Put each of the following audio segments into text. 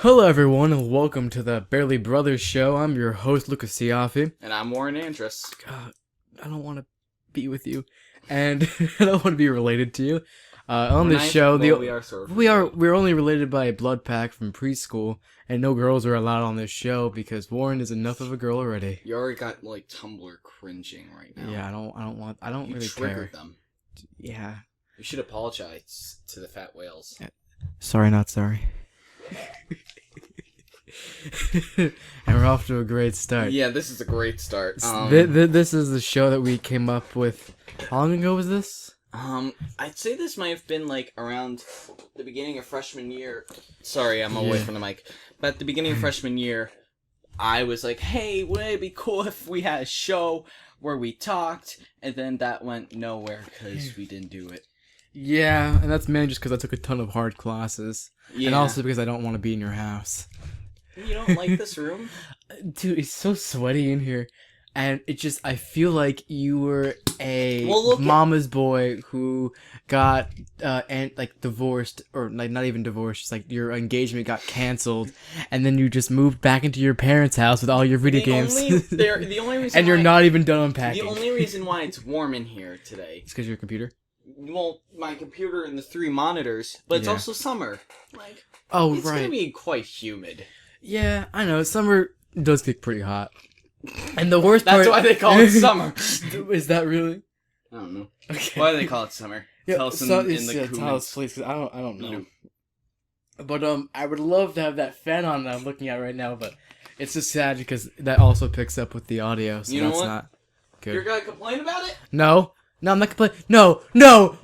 Hello everyone and welcome to the Barely Brothers show. I'm your host Lucas Siafi. And I'm Warren Andrus. God, I don't want to be with you, and I don't want to be related to you. On this show, we're only related by a blood pack from preschool, and no girls are allowed on this show because Warren is enough of a girl already. You already got like Tumblr cringing right now. Yeah, I don't you really triggered care. them. Yeah. You should apologize to the fat whales. Sorry, not sorry. And we're off to a great start. Yeah, this is a great start. This is the show that we came up with. How long ago was this? I'd say this might have been like around the beginning of freshman year. Sorry, I'm away from the mic. But at the beginning of freshman year, I was like, hey, wouldn't it be cool if we had a show where we talked? And then that went nowhere because we didn't do it. Yeah, and that's mainly just because I took a ton of hard classes. Yeah. And also because I don't want to be in your house. You don't like this room? Dude, it's so sweaty in here. And it just, I feel like you were a mama's boy who got, divorced, or like not even divorced, just like your engagement got canceled, and then you just moved back into your parents' house with all your video games. The only reason and you're not even done unpacking. The only reason why it's warm in here today. It's because your computer? Well, my computer and the 3 monitors, but it's also summer. Like, it's gonna be quite humid. Yeah, I know. Summer does get pretty hot. And the worst part... That's why they call it summer. Is that really? I don't know. Okay. Why do they call it summer? Yeah, tell us in the comments. Tell us, please, because I don't know. But I would love to have that fan on that I'm looking at right now, but it's just sad because that also picks up with the audio, so that's not good. You're gonna complain about it? No, I'm not complaining. No! We're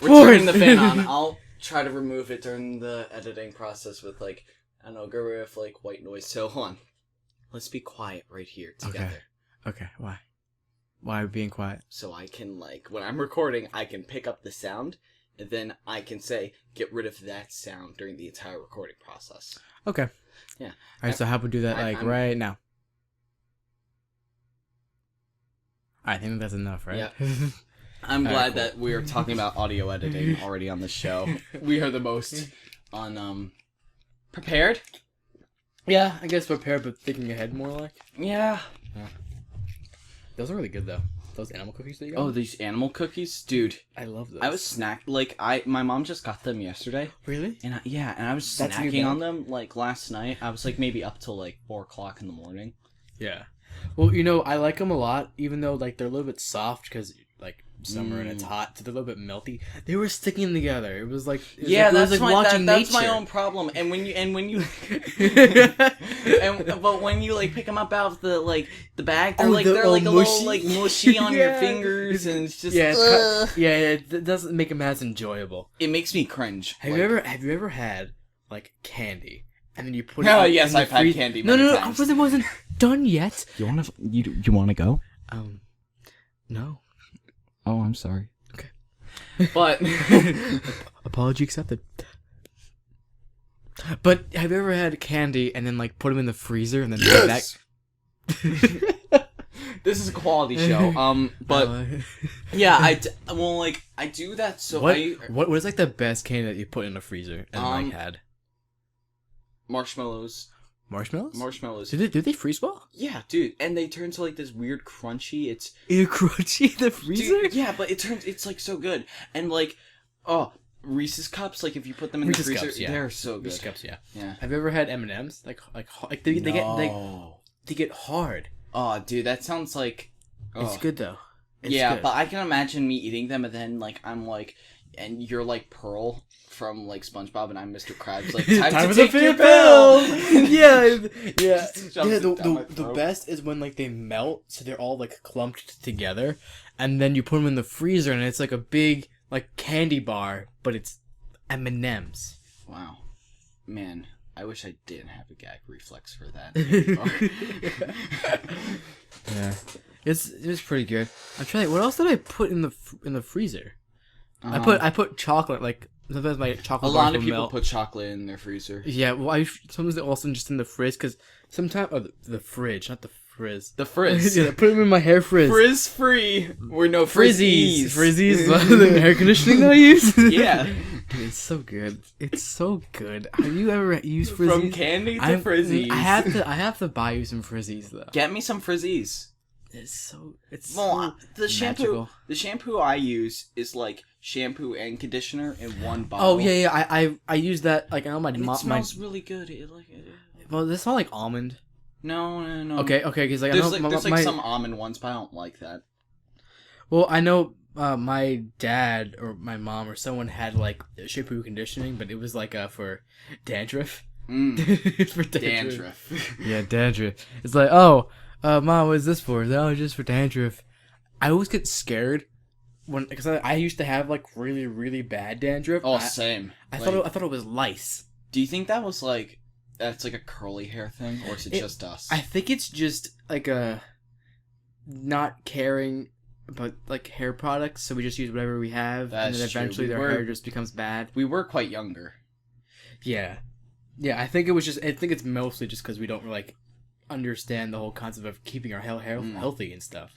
turning the fan on. I'll try to remove it during the editing process with, like, I don't know, get rid of, like, white noise. So, hold on. Let's be quiet right here together. Okay, why? Why are we being quiet? So I can, like, when I'm recording, I can pick up the sound, and then I can say, get rid of that sound during the entire recording process. Okay. Yeah. Alright, so how about we do that, right now? I think that's enough, right? Yeah. I'm glad that we are talking about audio editing already on the show. We are the most prepared. Yeah, I guess prepared, but thinking ahead more like. Yeah. Those are really good though. Those animal cookies that you got. Oh, these animal cookies, dude! I love those. I was my mom just got them yesterday. Really? And I was snacking on them like last night. I was like maybe up till like 4:00 in the morning. Yeah. Well, you know, I like them a lot, even though like they're a little bit soft because like summer and it's hot, so they're a little bit melty. They were sticking together. It was like that's my own problem. And when you but when you like pick them up out of the bag, they're they're like a little like mushy on your fingers, and it's just it doesn't make them as enjoyable. It makes me cringe. Have you ever had like candy? And then you put it in yes, I've had candy many times. No, it wasn't done yet. You want to go? No. Oh, I'm sorry. Okay. But apology accepted. But have you ever had candy and then like put them in the freezer and then put back? This is a quality show. But yeah, I do that. So what was like the best candy that you put in the freezer and had? Marshmallows. Marshmallows? Do they freeze well? Yeah, dude. And they turn to like this weird crunchy. It's crunchy in the freezer? Dude, yeah, but it's like so good. And like, Reese's Cups, like if you put them in the freezer, they're so good. Reese's Cups, yeah. Yeah. Have you ever had M&Ms? Like they get hard. Oh, dude, that sounds like it's good though. It's good. But I can imagine me eating them and then like I'm like, and you're like Pearl from like SpongeBob and I'm Mr. Krabs. Like time to take your pill. yeah. The best is when like they melt, so they're all like clumped together, and then you put them in the freezer, and it's like a big like candy bar, but it's M&Ms. Wow, man. I wish I didn't have a gag reflex for that. Yeah, it was pretty good. I'm trying. What else did I put in the freezer? I put chocolate, like sometimes my chocolate. A lot of people put chocolate in their freezer. Yeah, well, sometimes also just in the fridge because sometimes the fridge, not the frizz. The frizz. Yeah, put them in my hair frizz. Frizz free. We're no frizzies. Frizzies, the hair conditioning that I use. Yeah. Dude, it's so good. It's so good. Have you ever used Frizzies? From candy to Frizzies. I have to buy you some Frizzies though. Get me some Frizzies. It's well, the magical. shampoo I use is like shampoo and conditioner in one bottle. Oh yeah. I use that like on my. It smells really good. Well, this smells like almond. No. Okay, because like there's some almond ones, but I don't like that. Well, I know my dad or my mom or someone had like shampoo conditioning, but it was like for dandruff. For dandruff. Yeah, dandruff. It's like, oh, Mom, what is this for? Oh, just for dandruff. I always get scared because I used to have like really, really bad dandruff. Oh, same. I thought it was lice. Do you think that was like that's like a curly hair thing, or is it just us? I think it's just like a not caring about like hair products, so we just use whatever we have, and then eventually their hair just becomes bad. We were quite younger. Yeah. I think it's mostly just because we don't like understand the whole concept of keeping our hair healthy and stuff.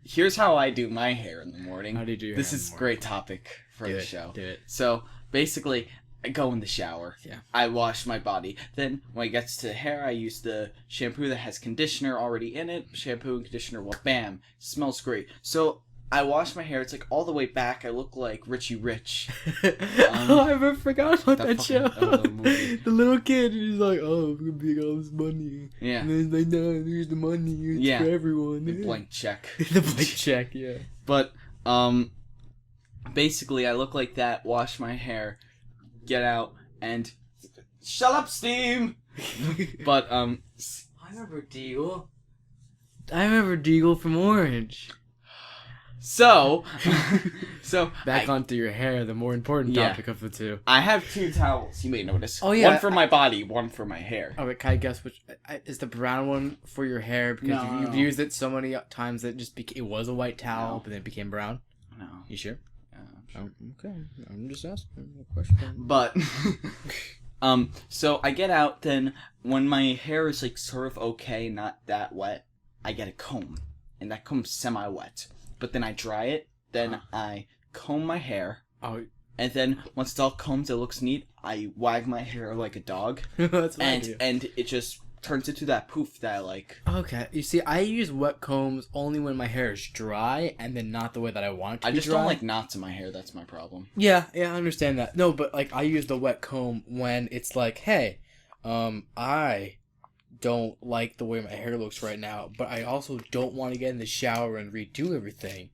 Here's how I do my hair in the morning. How do you do your This hair is a great topic for the show. Do it. So basically, I go in the shower. Yeah. I wash my body. Then when it gets to the hair, I use the shampoo that has conditioner already in it. Shampoo and conditioner. Well, bam, smells great. So I wash my hair. It's like all the way back. I look like Richie Rich. I forgot about that show. Movie. The little kid, and he's like, "Oh, I'm gonna make all this money." Yeah. And then he's like, "No, here's the money. It's for everyone." The blank check. The blank check. Yeah. But basically, I look like that. Wash my hair, get out, and shut up, Steam. But I remember Deagle. I remember Deagle from Orange. So back onto your hair, the more important topic of the two. I have two towels, you may notice. Oh, yeah. One for my body, one for my hair. Oh, wait, can I guess which is the brown one for your hair? Because you've used it so many times that it was a white towel, but then it became brown. No. You sure? Yeah, I'm sure. Okay, I'm just asking a question. But so I get out. Then when my hair is like sort of okay, not that wet, I get a comb, and that comb's semi-wet. But then I dry it, then I comb my hair, and then once it's all combed, it looks neat, I wag my hair like a dog, That's and it just turns into that poof that I like. Okay, you see, I use wet combs only when my hair is dry, and then not the way that I want it to be dry. I just don't like knots in my hair, that's my problem. Yeah, I understand that. No, but like I use the wet comb when it's like, hey, I don't like the way my hair looks right now, but I also don't want to get in the shower and redo everything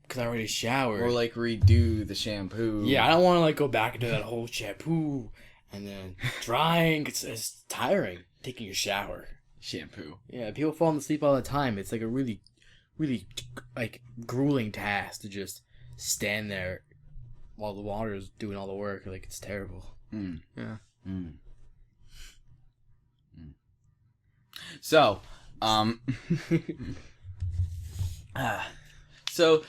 because I already showered. Or like redo the shampoo. Yeah, I don't want to like go back into that whole shampoo and then drying. It's tiring taking a shower. Shampoo. Yeah, people fall asleep all the time. It's like a really, really like grueling task to just stand there while the water is doing all the work. Like it's terrible. Yeah. So, so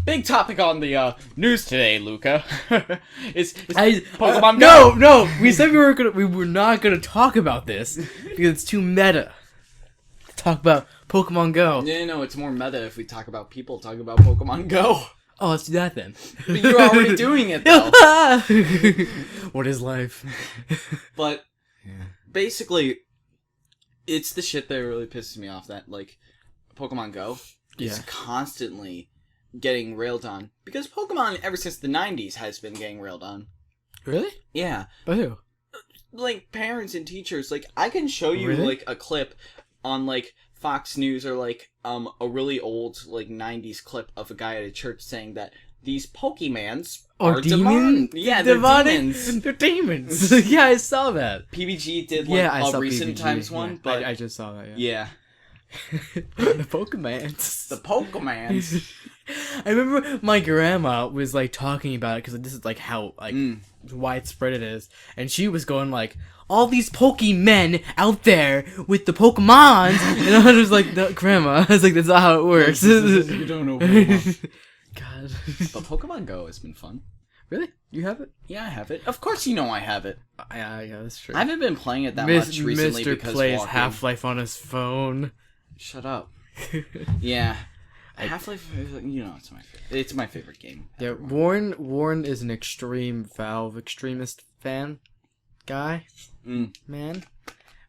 big topic on the news today, Luca. is Pokemon Go. No, we said we were not gonna talk about this because it's too meta to talk about Pokemon Go. No, it's more meta if we talk about people talking about Pokemon Go. Oh, let's do that then. But you're already doing it though. What is life? But basically, it's the shit that really pisses me off that, like, Pokemon Go is constantly getting railed on. Because Pokemon, ever since the 90s, has been getting railed on. Really? Yeah. By who? Like, parents and teachers. Like, I can show you, like, a clip on, like, Fox News or, like, a really old, like, 90s clip of a guy at a church saying that these Pokemans are demons. Yeah, they're demons. They're demons. Yeah, I saw that. PBG did like a recent PBG, times one, but I just saw that. Yeah. The Pokemans. The Pokemans. I remember my grandma was like talking about it because this is like how like widespread it is, and she was going like, all these Pokemon out there with the Pokemons, and I was like, no, Grandma, I was like, that's not how it works. You don't know Pokemon. God. But Pokemon Go has been fun. Really? You have it? Yeah, I have it. Of course you know I have it. Yeah, that's true. I haven't been playing it that much recently Mr. because plays walking. Half-Life on his phone. Shut up. Yeah. Half-Life, you know, it's my favorite. It's my favorite game. Yeah, Warren is an extreme Valve extremist fan guy, man,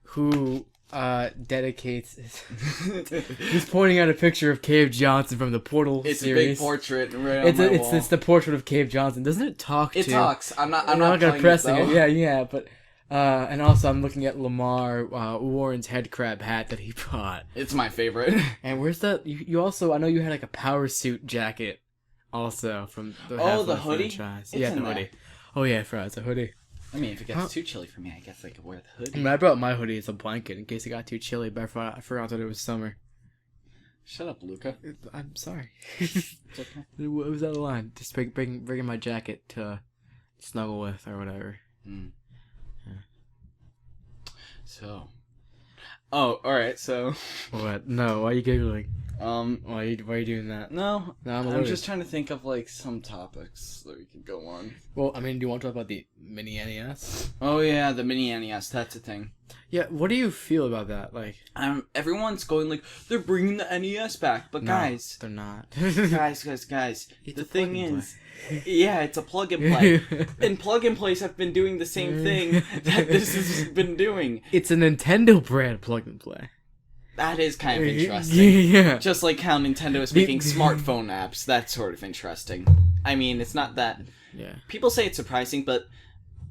who dedicates. He's pointing out a picture of Cave Johnson from the Portal series. It's a big portrait right on my wall. It's the portrait of Cave Johnson. Doesn't it talk? It talks. I'm not gonna pressing it. Yeah, but. And also I'm looking at Lamar Warren's head crab hat that he bought. It's my favorite. And where's that? You also, I know you had like a power suit jacket, also from the Half-Life hoodie franchise. It's the hoodie. Oh yeah, I forgot it's a hoodie. I mean, if it gets too chilly for me, I guess I could wear the hoodie. I mean, I brought my hoodie as a blanket in case it got too chilly, but I forgot that it was summer. Shut up, Luca. I'm sorry. It's okay. It was out of line. Just bringing my jacket to snuggle with or whatever. So, alright, so... What? No, why are you giggling? Why are you doing that? No, I'm just trying to think of, like, some topics that we could go on. Well, I mean, do you want to talk about the mini NES? Oh, yeah, the mini NES, that's a thing. Yeah, what do you feel about that? Like, everyone's going like, they're bringing the NES back, but no, guys... they're not. guys, the thing is... Yeah, it's a plug and play. And plug and plays have been doing the same thing that this has been doing. It's a Nintendo brand plug and play. That is kind of interesting. Yeah. Just like how Nintendo is making smartphone apps, that's sort of interesting. I mean, it's not that... Yeah. People say it's surprising, but...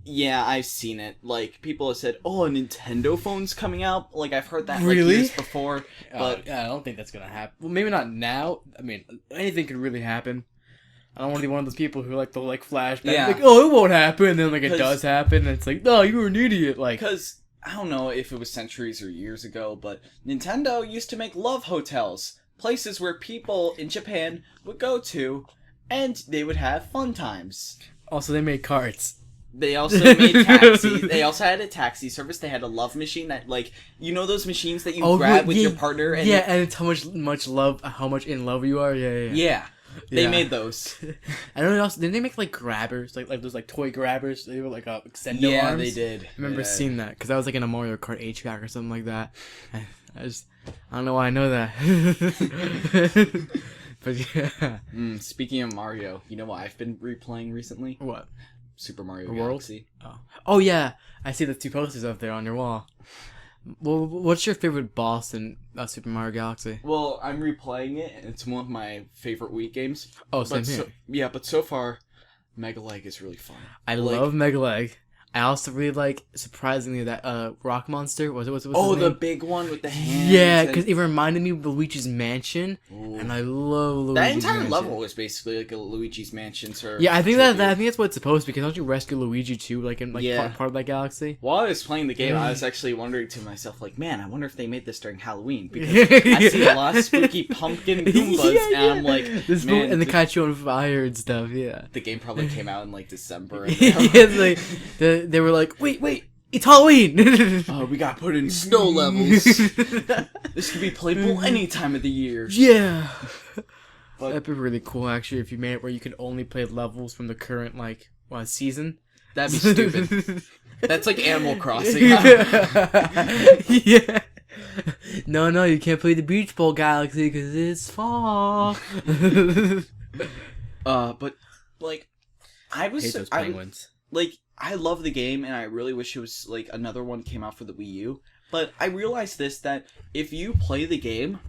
Yeah, I've seen it. Like, people have said, oh, a Nintendo phone's coming out. Like, I've heard that like years before. But yeah, I don't think that's gonna happen. Well, maybe not now. I mean, anything could really happen. I don't want to be one of those people who like to like flashback. Yeah. Like, oh, it won't happen. And then like it does happen. And it's like, no, you were an idiot. Like, because I don't know if it was centuries or years ago, but Nintendo used to make love hotels, places where people in Japan would go to, and they would have fun times. Also, they made carts. They also made taxis. They also had a taxi service. They had a love machine that, like, you know those machines that you grab with your partner? And and it's how much in love you are. Yeah. They made those. I don't know. Also, didn't they make like grabbers, like those like toy grabbers? They were like extendo arms. Yeah, they did. I remember seeing that because I was like in a Mario Kart 8-track or something like that. I don't know why I know that. But yeah. Speaking of Mario, you know what I've been replaying recently? What? Super Mario World? Galaxy. Oh yeah, I see the 2 posters up there on your wall. Well, what's your favorite boss in Super Mario Galaxy? Well, I'm replaying it, and it's one of my favorite Wii games. Oh, same here. But so far, Mega Leg is really fun. I love Mega Leg. I also really like, surprisingly, that Rock Monster. What's his name? The big one with the hands. Yeah, because it reminded me of Luigi's Mansion, and I love Luigi's That entire Mansion. level was basically like a Luigi's Mansion. Yeah, I think that's what it's supposed to be. Because don't you rescue Luigi too, like in part of that galaxy? While I was playing the game, I was actually wondering to myself, like, man, I wonder if they made this during Halloween, because I see a lot of spooky pumpkin Goombas, and I'm like, man, and they catch you on fire and stuff. Yeah, the game probably came out in like December. And yeah, they were like, wait, it's Halloween! We gotta put in snow levels. This could be playable any time of the year. Yeah. That'd be really cool, actually, if you made it where you could only play levels from the current, season. That'd be stupid. That's like Animal Crossing. Yeah. No, you can't play the Beach Ball Galaxy because it's fall. But, like, I was... hate those penguins. I love the game, and I really wish it was, like, another one came out for the Wii U. But I realized that if you play the game,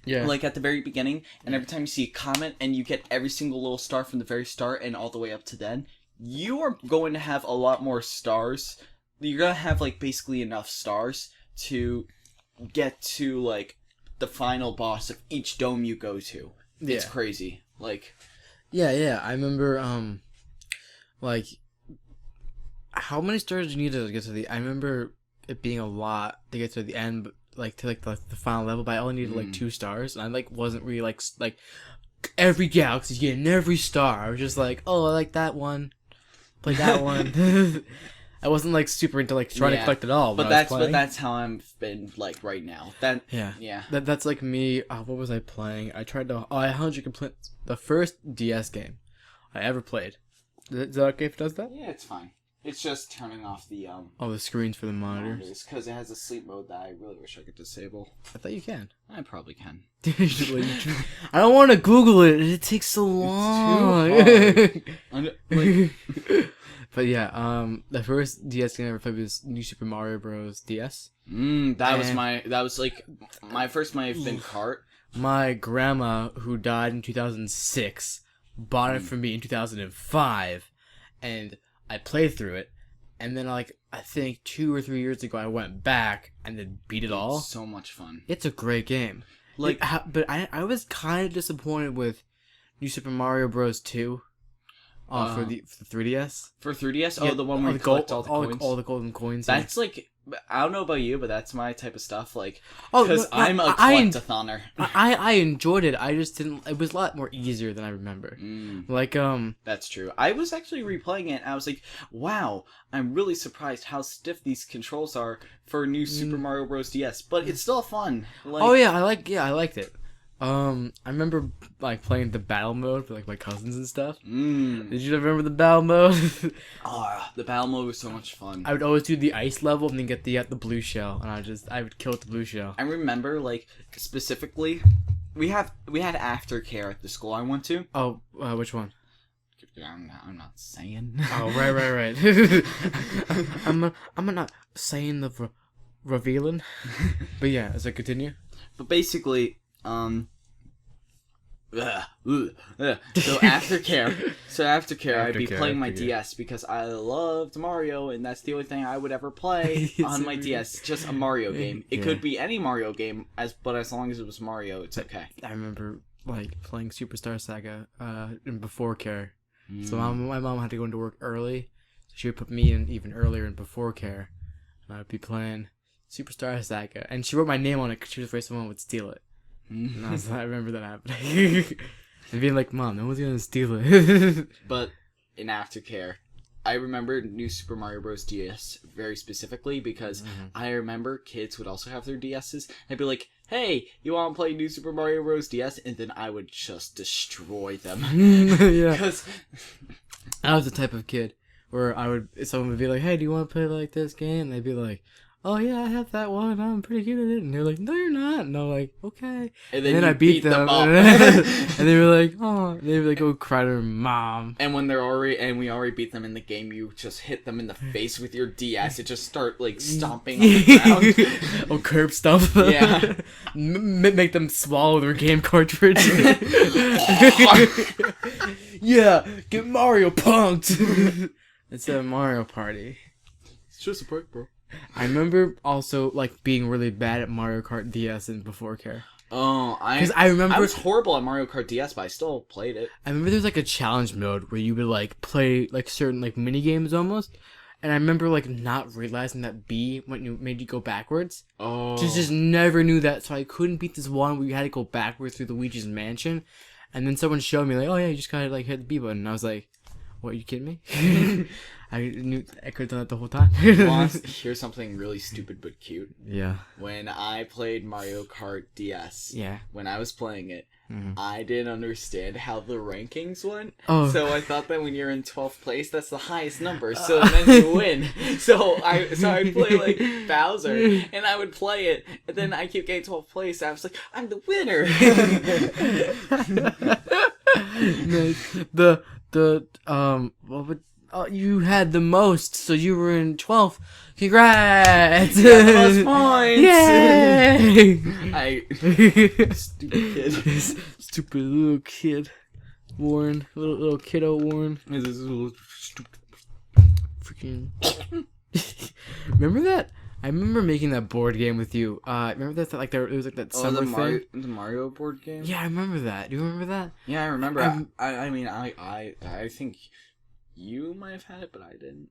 like, at the very beginning, and every time you see a comment, and you get every single little star from the very start and all the way up to then, you are going to have a lot more stars. You're going to have, like, basically enough stars to get to, like, the final boss of each dome you go to. Yeah. It's crazy. Like... Yeah, I remember, how many stars do you need to get to the... I remember it being a lot to get to the end, but, to the final level, but I only needed, 2 stars, and I, wasn't really, like, every galaxy getting every star. I was just like, oh, I like that one. Play that one. I wasn't, super into, trying to collect it all. But that's how I'm been, right now. Yeah. That's like me. What was I playing? I tried to... I 100 complete the first DS game I ever played. Is that okay if it does that? Yeah, it's fine. It's just turning off the all the screens for the monitors. Because it has a sleep mode that I really wish I could disable. I thought you can. I probably can. I don't want to Google it. It takes so long. It's too hard. But yeah, the first DS game I ever played was New Super Mario Bros. DS. That was like my first might have been Kart. My grandma, who died in 2006, bought it for me in 2005, and I played through it, and then I think 2 or 3 years ago I went back and then beat it all. It's so much fun. It's a great game. But I was kind of disappointed with New Super Mario Bros. 2 for the 3DS. For 3DS? The one where you collect all the coins? All the golden coins. That's like... I don't know about you, but that's my type of stuff. Like, because I'm a collectathoner. I enjoyed it. I just didn't. It was a lot more easier than I remember. That's true. I was actually replaying it, and I was like, "Wow, I'm really surprised how stiff these controls are for New Super Mario Bros. DS." But it's still fun. I liked it. I remember playing the battle mode with my cousins and stuff. Did you remember the battle mode? The battle mode was so much fun. I would always do the ice level and then get the blue shell, and I would kill with the blue shell. I remember specifically, we had aftercare at the school I went to. Oh, which one? I'm not saying. Oh, right. I'm not saying the revealing. But yeah, as I continue. But basically, So aftercare, I'd be playing my DS because I loved Mario, and that's the only thing I would ever play on my DS. Just a Mario game. It could be any Mario game, but as long as it was Mario, it's okay. I remember playing Superstar Saga in before care. So my mom had to go into work early, so she would put me in even earlier in before care, and I'd be playing Superstar Saga, and she wrote my name on it because she was afraid someone would steal it. And I remember that happening. And being like, Mom, no one's gonna steal it. But in aftercare, I remember New Super Mario Bros. DS very specifically because I remember kids would also have their DSs. I'd be like, hey, you want to play New Super Mario Bros. DS? And then I would just destroy them. Yeah. Because I was the type of kid where someone would be like, hey, do you want to play this game? And they'd be like, oh yeah, I have that one. I'm pretty good at it. And they're like, no, you're not. And I'm like, okay. And then I beat them up. And they were like, oh. And they would go cry to their mom. And when we already beat them in the game, you just hit them in the face with your DS. It just start stomping on the ground. Curb stuff. Yeah. Make them swallow their game cartridge. Yeah, get Mario punked. It's a Mario Party. It's just a prank, bro. I remember also being really bad at Mario Kart DS and before care. Oh, I was horrible at Mario Kart DS, but I still played it. I remember there's a challenge mode where you would play certain mini games almost, and I remember not realizing that B made you go backwards. Oh, Just never knew that, so I couldn't beat this one where you had to go backwards through the Luigi's mansion, and then someone showed me oh yeah, you just gotta hit the B button. And I was like, what, are you kidding me? I knew I could have done that the whole time. Here's something really stupid but cute. Yeah. When I played Mario Kart DS, when I was playing it, I didn't understand how the rankings went. Oh. So I thought that when you're in 12th place, that's the highest number. So then you win. So I'd play Bowser, and I would play it, and then I keep getting 12th place. I was like, I'm the winner. You had the most, so you were in 12th. Congrats! You got the most points! Yay! Stupid kid. Stupid little kid. Warren. Little kiddo Warren. This is a little stupid. Freaking. Remember that? I remember making that board game with you. Remember that it was that summer thing? The Mario board game? Yeah, I remember that. Do you remember that? Yeah, I remember. I think you might have had it, but I didn't.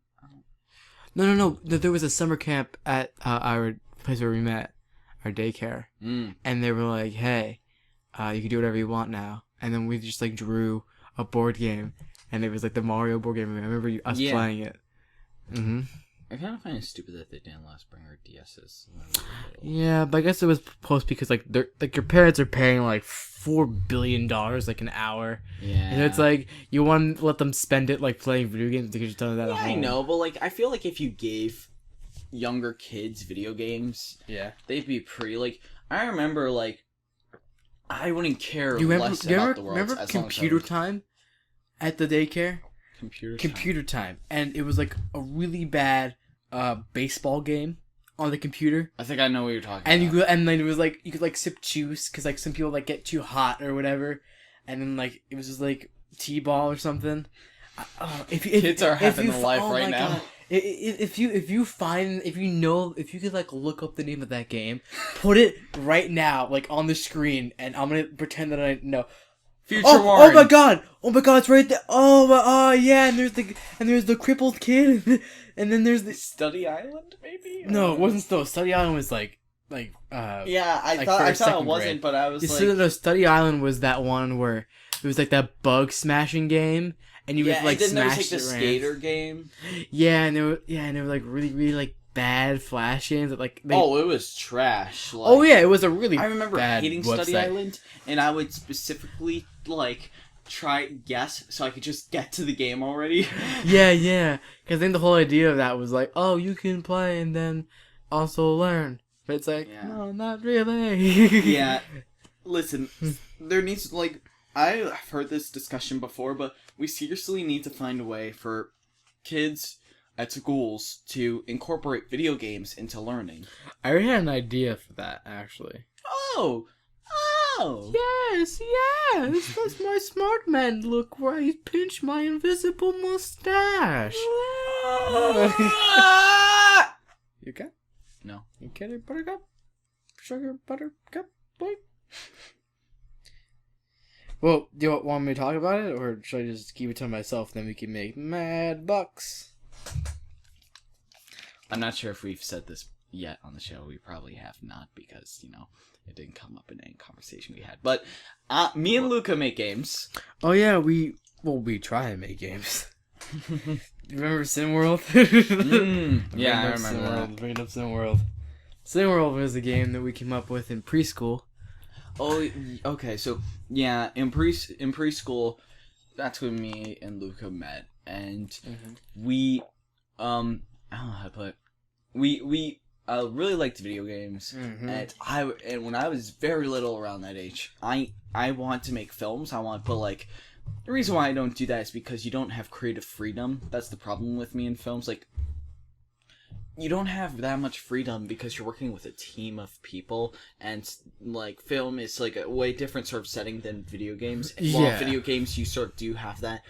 No. There was a summer camp at our place where we met, our daycare, and they were like, "Hey, you can do whatever you want now." And then we just drew a board game, and it was the Mario board game. I remember us playing it. I kind of find it stupid that they didn't let us bring our DSs. Yeah, but I guess it was post because like they're like your parents are paying like $4 billion like an hour. Yeah, and it's like you want to let them spend it like playing video games because you've done that at home. I know, but like I feel like if you gave younger kids video games, they'd be pretty like. I remember like I wouldn't care less about the world. Remember computer time at the daycare? Computer time, and it was like a really bad baseball game on the computer. I think I know what you're talking about. And then it was like you could like sip juice because like some people like get too hot or whatever, and then like it was just like t-ball or something. Kids are having a life right now. God. If you could like look up the name of that game, put it right now like on the screen, and I'm gonna pretend that I know. Future Warren. Oh my god, it's right there. Yeah, and there's the crippled kid, and then there's the Study Island, maybe. No, it wasn't. Though Study Island was like. Yeah, I thought it wasn't, but I was like. No, Study Island was that one where it was like that bug smashing game, and you would like smash. There was like the skater game. Yeah, and they were like really like bad Flash games that like. It was trash. Like, it was a really. I remember bad hating website. Study Island, and I would specifically like try guess so I could just get to the game already. yeah, because then the whole idea of that was like, oh, you can play and then also learn, but it's like, no, not really. Yeah, listen, there needs like I've heard this discussion before, but we seriously need to find a way for kids at schools to incorporate video games into learning. I already had an idea for that, actually. Oh! Yes, that's my smart man look where I pinch my invisible mustache. You okay? No. You kidding, buttercup? Sugar buttercup boy? Well, do you want me to talk about it, or should I just keep it to myself, then we can make mad bucks? I'm not sure if we've said this yet on the show. We probably have not, because, it didn't come up in any conversation we had. But me and Luca make games. Oh yeah, we try and make games. Remember SimWorld? Yeah, I remember that. Bringing up SimWorld. SimWorld was a game that we came up with in preschool. Oh, okay. So yeah, in preschool, that's when me and Luca met, and we I don't know how to put it. We really liked video games, and when I was very little around that age, I want to make films. I want to put like. The reason why I don't do that is because you don't have creative freedom. That's the problem with me in films. Like, you don't have that much freedom because you're working with a team of people, and like film is like a way different sort of setting than video games. While video games, you sort of do have that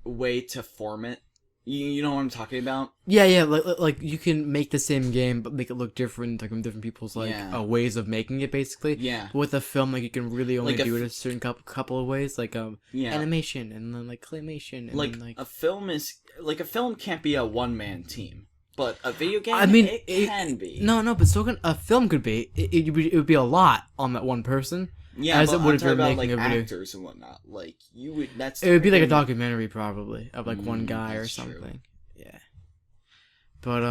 way to form it. You know what I'm talking about? Yeah. Like you can make the same game but make it look different, like from different people's ways of making it, basically. Yeah. But with a film, like you can really only do it a certain couple of ways, like animation and then like claymation. And like, then, a film can't be a one-man team, but a video game, it can be. No, but a film could be. It would be a lot on that one person. Yeah, as but it would I'm if talking you're about making like a video. actors and whatnot. Like you would. It would be like a documentary probably of like one guy or something. True. Yeah. But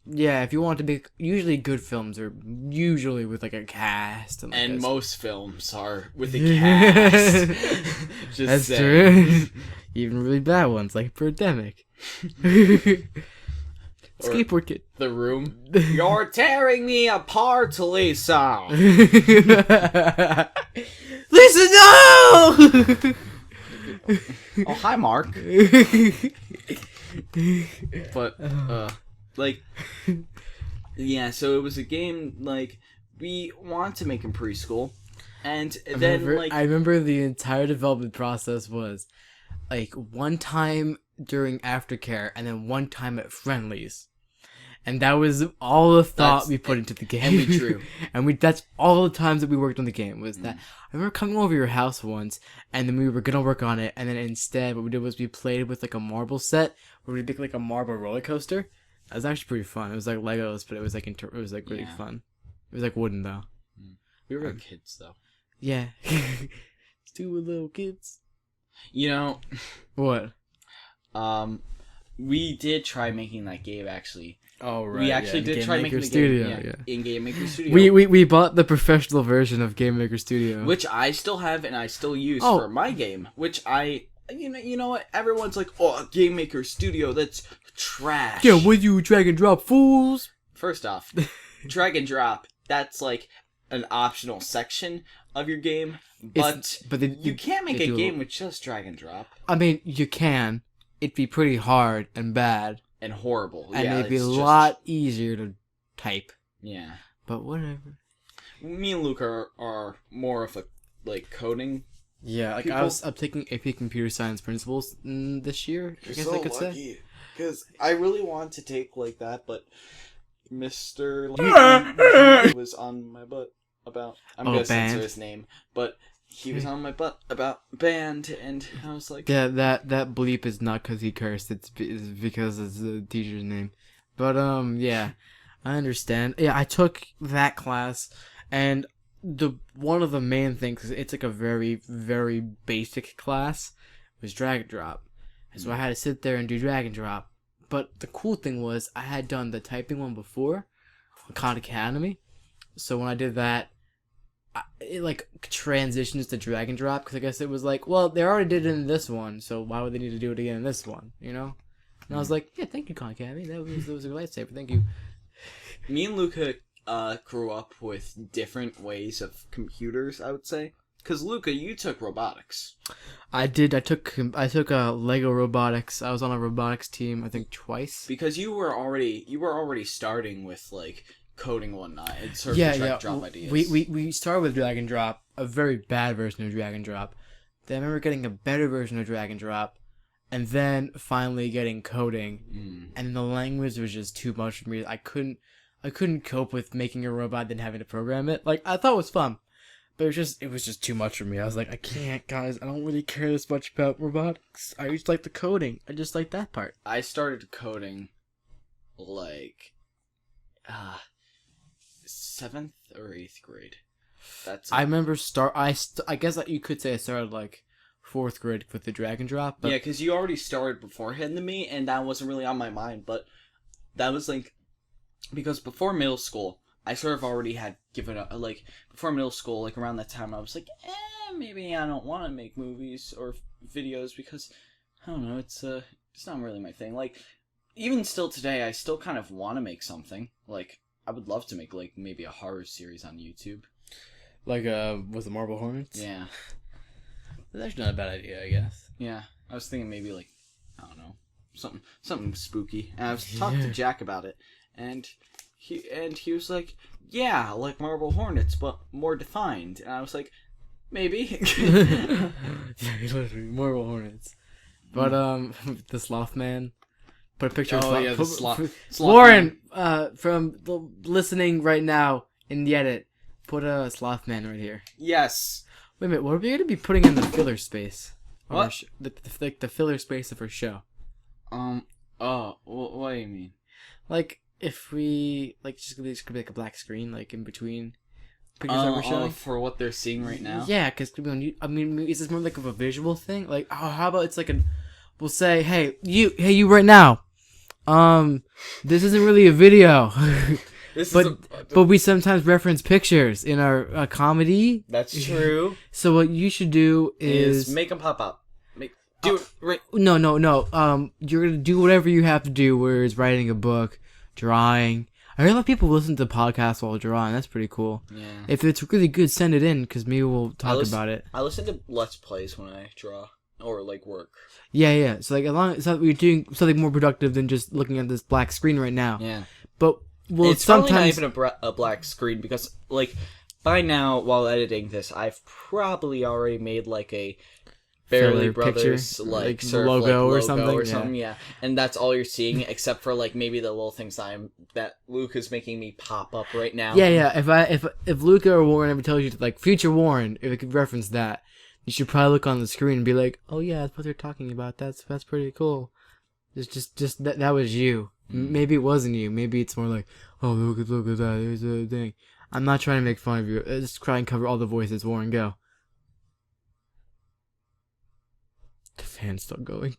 if you want to make usually good films are usually with like a cast and most films are with a cast. That's true. Even really bad ones like Birdemic. Skateboard Kid. The Room. You're tearing me apart, Lisa. Lisa, no! Oh, hi, Mark. But so it was a game like we want to make in preschool, and I remember the entire development process was like one time during aftercare and then one time at friendlies. And that was all the thought we put into the game. And we drew. And that's all the times that we worked on the game was that. I remember coming over your house once, and then we were gonna work on it, and then instead what we did was we played with like a marble set, where we did like a marble roller coaster. That was actually pretty fun. It was like Legos, but it was like really fun. It was like wooden though. We were kids though. Yeah. Two little kids. What? We we did try making that game actually. Oh right. We actually did try making the Studio, game. Yeah. In Game Maker Studio. We bought the professional version of Game Maker Studio, which I still have and I still use for my game. Which you know what? Everyone's like, oh, Game Maker Studio, that's trash. Yeah, with you drag and drop fools. First off, drag and drop, that's like an optional section of your game, but you can't make a game with just drag and drop. I mean, you can. It'd be pretty hard and bad. And horrible. And it'd be a lot easier to type. Yeah. But whatever. Me and Luke are more of a, like, coding. Yeah, like I'm taking AP Computer Science Principles this year, I guess I could say. Because I really want to take, like, that, but Mr. was on my butt about... I'm going to censor his name, but... He was on my butt about band, and I was like... Yeah, that bleep is not because he cursed, it's because it's the teacher's name. But, yeah, I understand. Yeah, I took that class, and one of the main things, it's like a very, very basic class, was drag and drop. And so I had to sit there and do drag and drop. But the cool thing was, I had done the typing one before, on Khan Academy. So when I did that, it like transitions to drag and drop, because I guess it was like, well, they already did it in this one, so why would they need to do it again in this one, you know? And I was like, yeah, thank you, Khan Academy. That was a lifesaver. Thank you. Me and Luca grew up with different ways of computers, I would say. Because Luca, you took robotics. I did. I took Lego robotics. I was on a robotics team, I think, twice. Because you were already starting with like coding and whatnot. And sort of drag and drop ideas. We started with drag and drop, a very bad version of drag and drop. Then I remember getting a better version of drag and drop, and then finally getting coding. And the language was just too much for me. I couldn't cope with making a robot then having to program it. Like, I thought it was fun, but it was just too much for me. I was like, I can't, guys. I don't really care this much about robotics. I just like the coding. I just like that part. I started coding like 7th or 8th grade. I remember I guess that you could say I started like 4th grade with the drag and drop. But... Yeah, because you already started beforehand than me, and that wasn't really on my mind. But that was like, because before middle school, I sort of already had given up. Like before middle school, like around that time, I was like, maybe I don't want to make movies or videos because I don't know, it's not really my thing. Like even still today, I still kind of want to make something. Like I would love to make like maybe a horror series on YouTube. Like with the Marble Hornets? Yeah. That's actually not a bad idea, I guess. Yeah. I was thinking maybe like, I don't know, something spooky. And I was talking to Jack about it, and he was like, yeah, like Marble Hornets, but more defined. And I was like, maybe. Yeah, literally, Marble Hornets. But the Sloth Man. Put a picture of Sloth. Yeah, the Sloth Lauren, from the listening right now in the edit, put a Sloth Man right here. Yes. Wait a minute, what are we going to be putting in the filler space? What? The filler space of our show. What do you mean? Like, if we, like, just gonna be like a black screen, like, in between pictures that we're showing. For what they're seeing right now? Yeah, because, I mean, is this more like of a visual thing? Like, how about it's like we'll say, hey, you right now, this isn't really a video. But we sometimes reference pictures in our comedy. That's true. So what you should do is make them pop up. Do it right. No. You're gonna do whatever you have to do. Whereas writing a book, drawing. I heard a lot of people listen to podcasts while drawing. That's pretty cool. Yeah. If it's really good, send it in because maybe we'll talk about it. I listen to Let's Plays when I draw or like work. Yeah. So like as long as you're doing something more productive than just looking at this black screen right now. Yeah. But it's sometimes not even a black screen because like by now while editing this, I've probably already made like a Barely Brothers picture, like logo or something. Yeah. And that's all you're seeing except for like maybe the little things that Luke is making me pop up right now. Yeah. If Luca or Warren ever tells you to, like future Warren, if it could reference that, you should probably look on the screen and be like, oh yeah, that's what they're talking about. That's pretty cool. It's just that was you. Maybe it wasn't you. Maybe it's more like, oh look at that. There's a thing. I'm not trying to make fun of you. Just try and cover all the voices. Warren, go. The fan's still going.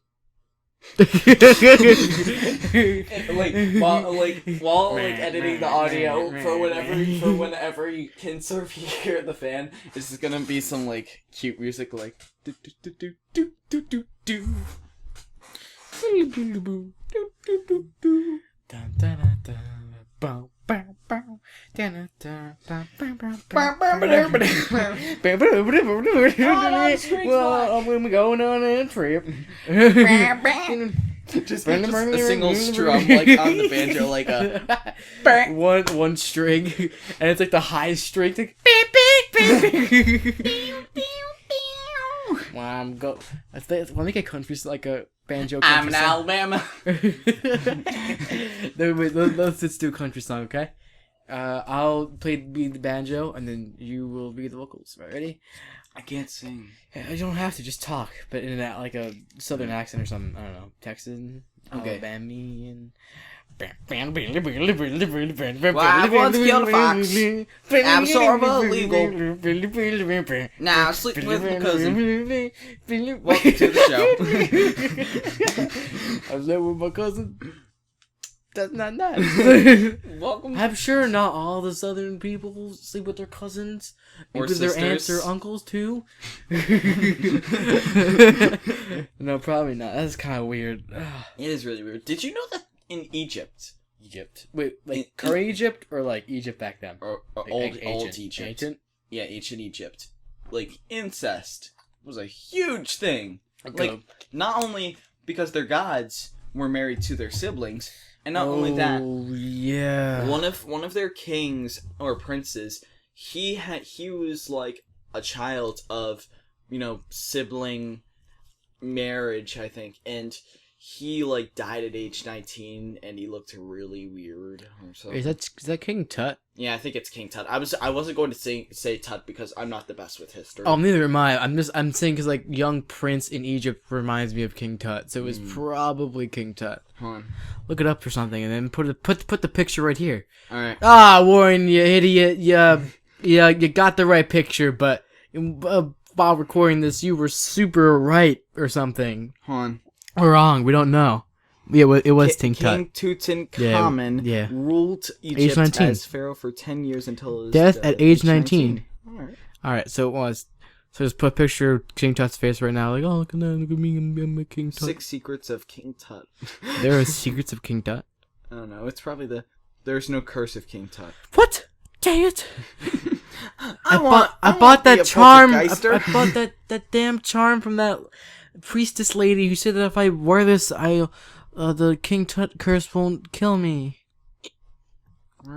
while editing the audio for whenever you can sort of hear the fan, this is gonna be some like cute music like do do do do do do do do. Well, when we going on a trip. Just a single strum like on the banjo, like a one string, and it's like the highest string. It's like wow, I'm go. Let me get country like a banjo. I'm Country in song. Alabama. Let's just do a country song, okay? I'll be the banjo, and then you will be the vocals. Right, ready? I can't sing. You don't have to, just talk, but in that like a southern accent or something. I don't know, Texan, Okay. Alabamian. Well, I once killed a fox. Absorber illegal. Now sleep with my cousin. Welcome to the show. I was there with my cousin. That's not nice. Welcome. I'm sure not all the southern people sleep with their cousins. Or with their aunts sisters. or uncles too. No, probably not. That's kind of weird. It is really weird. Did you know that in Egypt? Wait, like current Egypt or like Egypt back then? Or Like old ancient. Egypt. Ancient? Yeah, ancient Egypt. Like, incest was a huge thing. Like, not only because their gods were married to their siblings, and not only that, yeah. one of their kings or princes, he was like a child of, sibling marriage, I think, and he like died at age 19, and he looked really weird or something. Is that King Tut? Yeah, I think it's King Tut. I wasn't going to say Tut because I'm not the best with history. Oh, neither am I. I'm saying because like young prince in Egypt reminds me of King Tut, so it was probably King Tut. Hold on. Look it up or something, and then put the picture right here. All right. Ah, Warren, you idiot! You got the right picture, but while recording this, you were super right or something. Hold on. Or wrong. We don't know. Yeah, it was King Tut. King Tutankhamun Yeah. ruled Age Egypt 19. as pharaoh for 10 years until his Death at age 19. All Alright, so it was. So just put a picture of King Tut's face right now. Like, oh, look at that. Look at me. I'm a King Tut. 6 secrets of King Tut. There are secrets of King Tut. I don't know. It's probably there's no curse of King Tut. What? Dang it. I bought want that the charm. I poltergeister. bought that damn charm from that priestess lady who said that if I wear this, the King Tut curse won't kill me.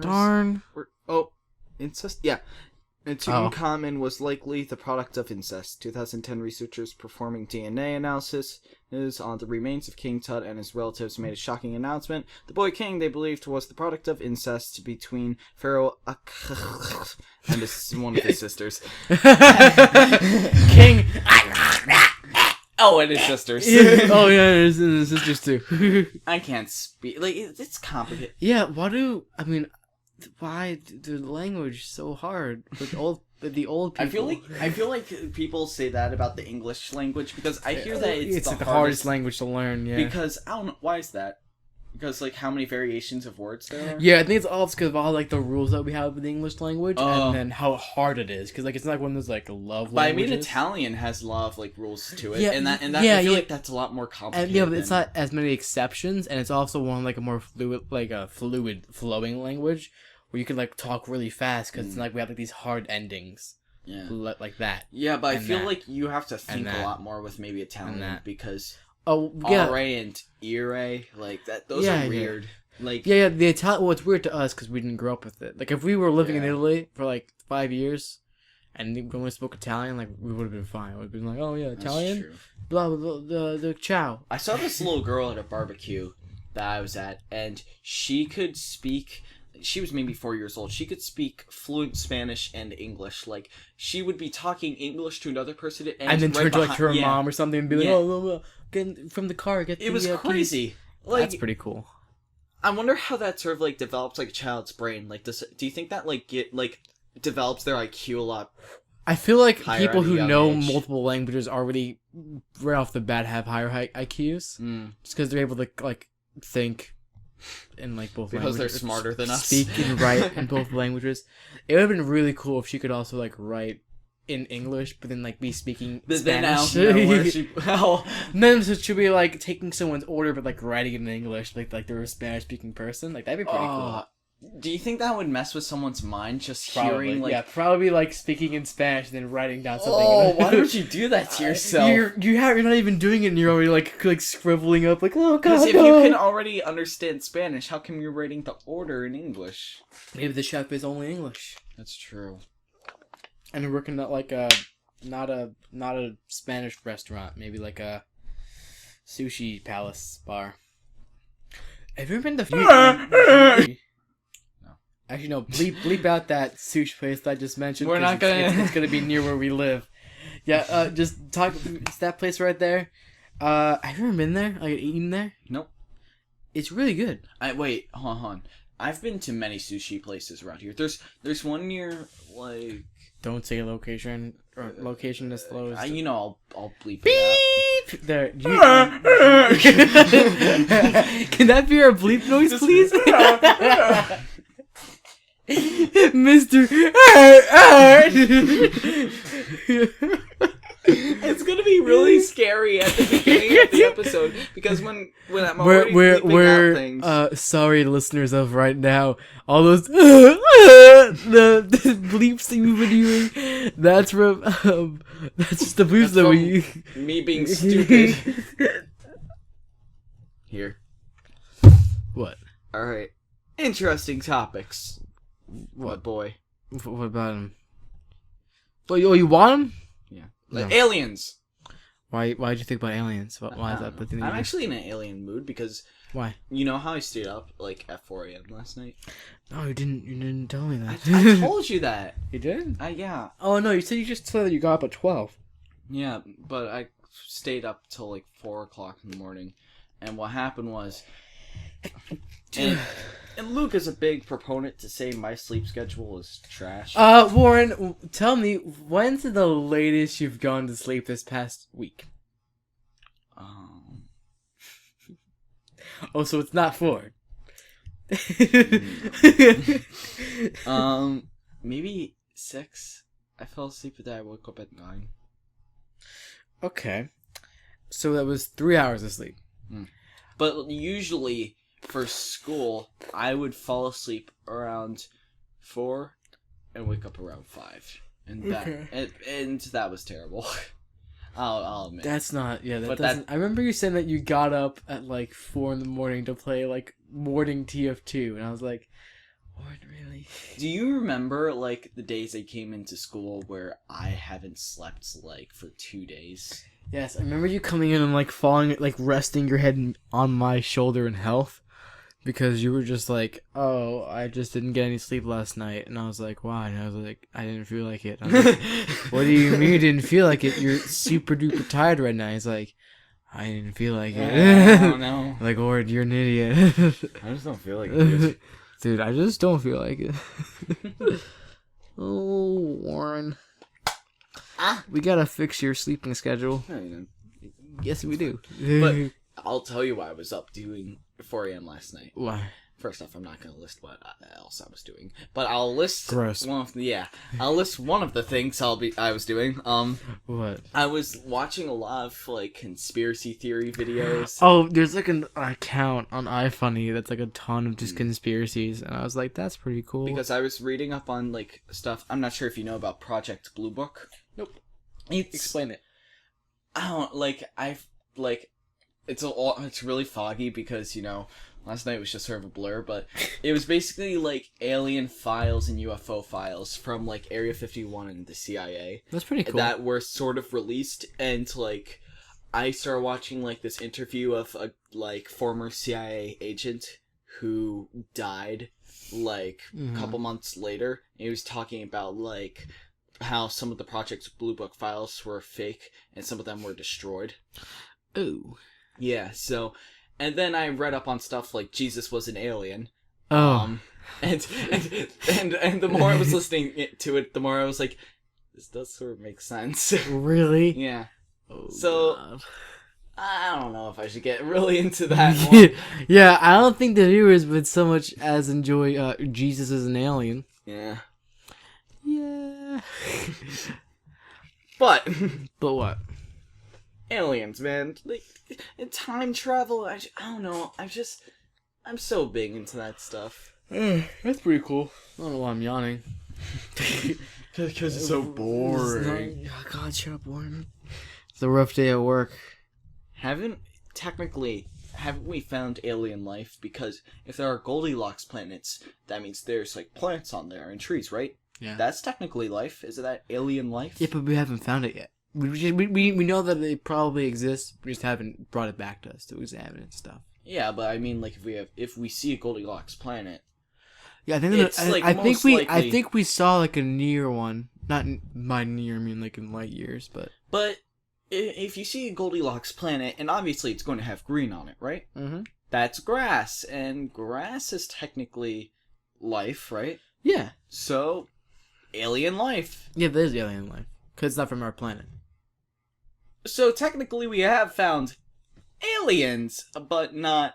Darn. Incest? Yeah. And Tutankhamun was likely the product of incest. 2010 researchers performing DNA analysis on the remains of King Tut and his relatives made a shocking announcement. The boy king they believed was the product of incest between Pharaoh and one of his sisters. King. Oh, and his sisters. Oh yeah, his sisters too. I can't speak. Like, it's complicated. Yeah, why the language so hard with the old people? I feel like people say that about the English language because I hear that it's like the hardest language to learn. Yeah. Because I don't know why is that. Because like how many variations of words there are. Yeah, I think it's all because of all like the rules that we have with the English language, and then how hard it is. Because like it's not like one of those like love languages. But I mean, Italian has a lot of like rules to it, Yeah, and that yeah, I feel like that's a lot more complicated. And, but it's not as many exceptions, and it's also one like a more fluid, like a fluid flowing language where you can like talk really fast because it's like we have like these hard endings. Yeah. Like that. Yeah, but I feel like you have to think a lot more with maybe Italian because are and ire like that. Those are weird. Like the Italian. Well, it's weird to us because we didn't grow up with it. Like if we were living in Italy for like 5 years, and we only spoke Italian, like we would have been fine. We'd been like, oh yeah, Italian, blah blah blah, the ciao. I saw this little girl at a barbecue that I was at, and she could speak. She was maybe 4 years old. She could speak fluent Spanish and English. Like, she would be talking English to another person, and then turn to like her mom or something and be like, "Oh, get from the car, get." It was crazy. Keys. Like, that's pretty cool. I wonder how that sort of like develops like a child's brain. Like, do you think that like develops their IQ a lot I feel like Higher people at a who young know age. multiple languages already, right off the bat, have higher IQs. Just because they're able to, like, think in, like, both Because languages. they're smarter than us. Speak and write in both languages. It would have been really cool if she could also, like, write in English, but then, like, be speaking Spanish. Then so she'll be, like, taking someone's order, but, like, writing it in English, like they're a Spanish-speaking person. Like, that'd be pretty cool. Do you think that would mess with someone's mind, just Probably, hearing, like... yeah, probably, like, speaking in Spanish and then writing down something. Oh, why don't you do that to yourself? You're not even doing it and you're already, like scribbling up, like, oh, God, Because if no. you can already understand Spanish, how come you're writing the order in English? Maybe the chef is only English. That's true. And we're working at, like, not a Spanish restaurant, maybe, like, a sushi palace bar. Have you ever been to... Actually, no. Bleep out that sushi place that I just mentioned. We're not gonna. It's gonna be near where we live. Yeah. Just talk. It's that place right there. Have you ever been there? Like eaten there? Nope. It's really good. Wait. Hold on. I've been to many sushi places around here. There's one near like. Don't say location or location disclosed. I'll bleep it Beep. There. Can that be our bleep noise, please? Mr. It's gonna be really scary at the beginning of the episode because when I'm already bleeping out things. Sorry, listeners of right now, all those the bleeps that you've been hearing. That's from that's just the bleeps that we. Me being stupid. Here. What? All right. Interesting topics. What boy? What about him? Oh, you want him? Yeah. No. Like aliens. Why'd you think about aliens? Why is that the thing? I'm actually in an alien mood because. Why? You know how I stayed up like at 4 a.m. last night? No, you didn't tell me that. I told you that. You did? Yeah. Oh no, you said you just said that you got up at 12. Yeah, but I stayed up till like 4 o'clock in the morning, and what happened was. And Luke is a big proponent to say my sleep schedule is trash. Warren, tell me, when's the latest you've gone to sleep this past week? Oh, so it's not 4. Maybe 6. I fell asleep and then I woke up at 9. Okay. So that was 3 hours of sleep. But usually... For school, I would fall asleep around 4 and wake up around 5, and that was terrible. I'll admit. That's not I remember you saying that you got up at like 4 in the morning to play like morning TF2, and I was like, what really? Do you remember like the days I came into school where I haven't slept like for 2 days? Yes, I remember you coming in and like falling, like resting your head on my shoulder in health. Because you were just like, oh, I just didn't get any sleep last night. And I was like, why? And I was like, I didn't feel like it. I was like, what do you mean you didn't feel like it? You're super duper tired right now. He's like, I didn't feel like it. I don't know. Like, Ward, you're an idiot. I just don't feel like it. Dude, I just don't feel like it. Oh, Warren. We gotta fix your sleeping schedule. Yes, we do. But I'll tell you why I was up doing 4 a.m. last night. Why? First off, I'm not going to list what else I was doing, but I'll list Gross. I'll list one of the things I was doing. What? I was watching a lot of like conspiracy theory videos. Oh, there's like an account on iFunny that's like a ton of just conspiracies, and I was like, that's pretty cool. Because I was reading up on like stuff. I'm not sure if you know about Project Blue Book. Nope. Explain it. I don't it's really foggy because, you know, last night was just sort of a blur, but it was basically like alien files and UFO files from like Area 51 and the CIA. That's pretty cool. That were sort of released, and like I started watching like this interview of a like former CIA agent who died like a couple months later. And he was talking about like how some of the Project Blue Book files were fake and some of them were destroyed. Ooh. Yeah, so, and then I read up on stuff like Jesus was an alien. Oh. And the more I was listening to it, the more I was like, This does sort of make sense. Really? Yeah. Oh, So, God. I don't know if I should get really into that one. Yeah, I don't think the viewers would so much as enjoy Jesus as an alien. Yeah. Yeah. But what? aliens, man. Like, and time travel, I don't know. I'm so big into that stuff. That's pretty cool. I don't know why I'm yawning. Because it's so boring. Oh, God, shut up, Warren. It's a rough day at work. Haven't we found alien life? Because if there are Goldilocks planets, that means there's like plants on there and trees, right? Yeah. That's technically life. Is that alien life? Yeah, but we haven't found it yet. We know that they probably exist. We just haven't brought it back to us to examine it and stuff. Yeah, but I mean, like if we see a Goldilocks planet. Yeah, I think I think we saw like a near one. Not by near, I mean like in light years, but. But if you see a Goldilocks planet, and obviously it's going to have green on it, right? Mm-hmm. That's grass, and grass is technically life, right? Yeah. So, alien life. Yeah, there's alien life because it's not from our planet. So technically, we have found aliens, but not.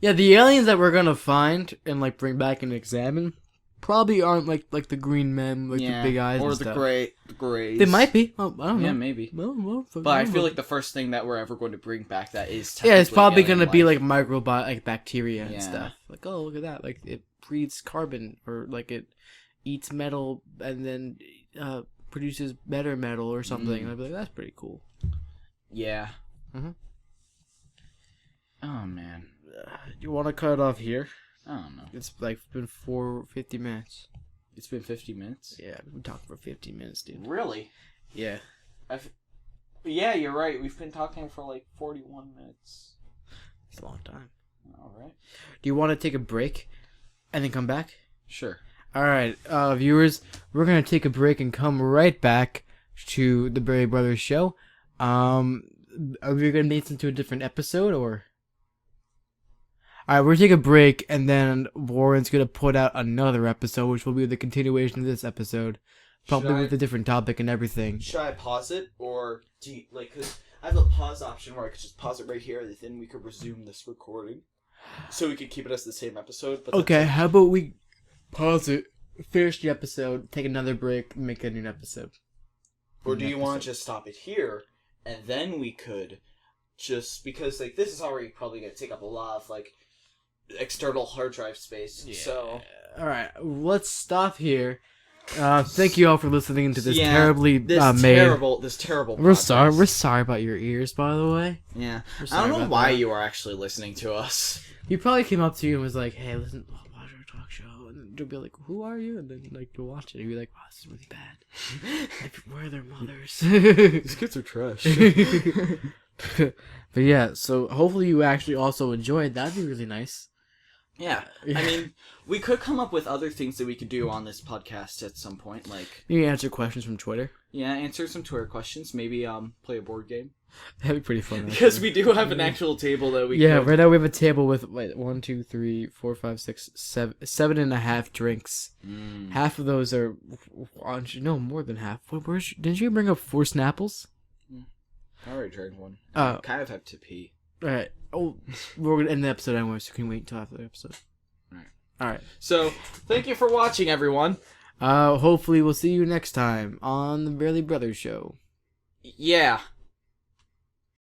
Yeah, the aliens that we're gonna find and like bring back and examine probably aren't like the green men with the big eyes or and the stuff. grays. They might be. Well, I don't know. Yeah, maybe. Well, but I feel like the first thing that we're ever going to bring back that is yeah, it's probably alien gonna be life. like like bacteria and stuff. Like, oh, look at that! Like it breathes carbon, or like it eats metal and then produces better metal or something. And I'd be like, that's pretty cool. Yeah. Mm-hmm. Oh man. You want to cut it off here? I don't know. It's like been 50 minutes. It's been 50 minutes? Yeah, we've been talking for 15 minutes, dude. Really? Yeah. Yeah, you're right. We've been talking for like 41 minutes. It's a long time. Alright. Do you want to take a break and then come back? Sure. Alright, viewers, we're going to take a break and come right back to the Berry Brothers show. Are we going to make this into a different episode, or? Alright, we're going to take a break, and then Warren's going to put out another episode, which will be the continuation of this episode. Probably with a different topic and everything. Should I pause it, or do you, like, because I have a pause option where I could just pause it right here, and then we could resume this recording. So we could keep it as the same episode. But okay, how about we pause it, finish the episode, take another break, make a new episode. Or do you want to just stop it here, and then we could just, because like this is already probably going to take up a lot of like external hard drive space. Yeah. So alright, let's stop here. Thank you all for listening to this terribly this made. terrible We're podcast. We're sorry about your ears, by the way. Yeah. I don't know why you are actually listening to us. He probably came up to you and was like, "Hey, listen, watch our talk show," and then you'll be like, "Who are you?" And then like you'll watch it and you'll be like, "Wow, this is really bad. Like, where are their mothers?" These kids are trash. But yeah, so hopefully you actually also enjoyed. That'd be really nice. Yeah. I mean, we could come up with other things that we could do on this podcast at some point, like you can answer questions from Twitter. Yeah, answer some Twitter questions. Maybe play a board game. That'd be pretty fun. Because we do have an actual table that we. Yeah, right now we have a table with 1, 2, 3, 4, 5, 6, 7.5 drinks. Half of those are, no, more than half. Didn't you bring up 4 Snapples? I already drank one. I kind of have to pee. Alright. Oh, we're gonna end the episode anyway, so you can wait until after the episode. Alright. So, thank you for watching, everyone. Hopefully we'll see you next time on the Barely Brothers show. Yeah.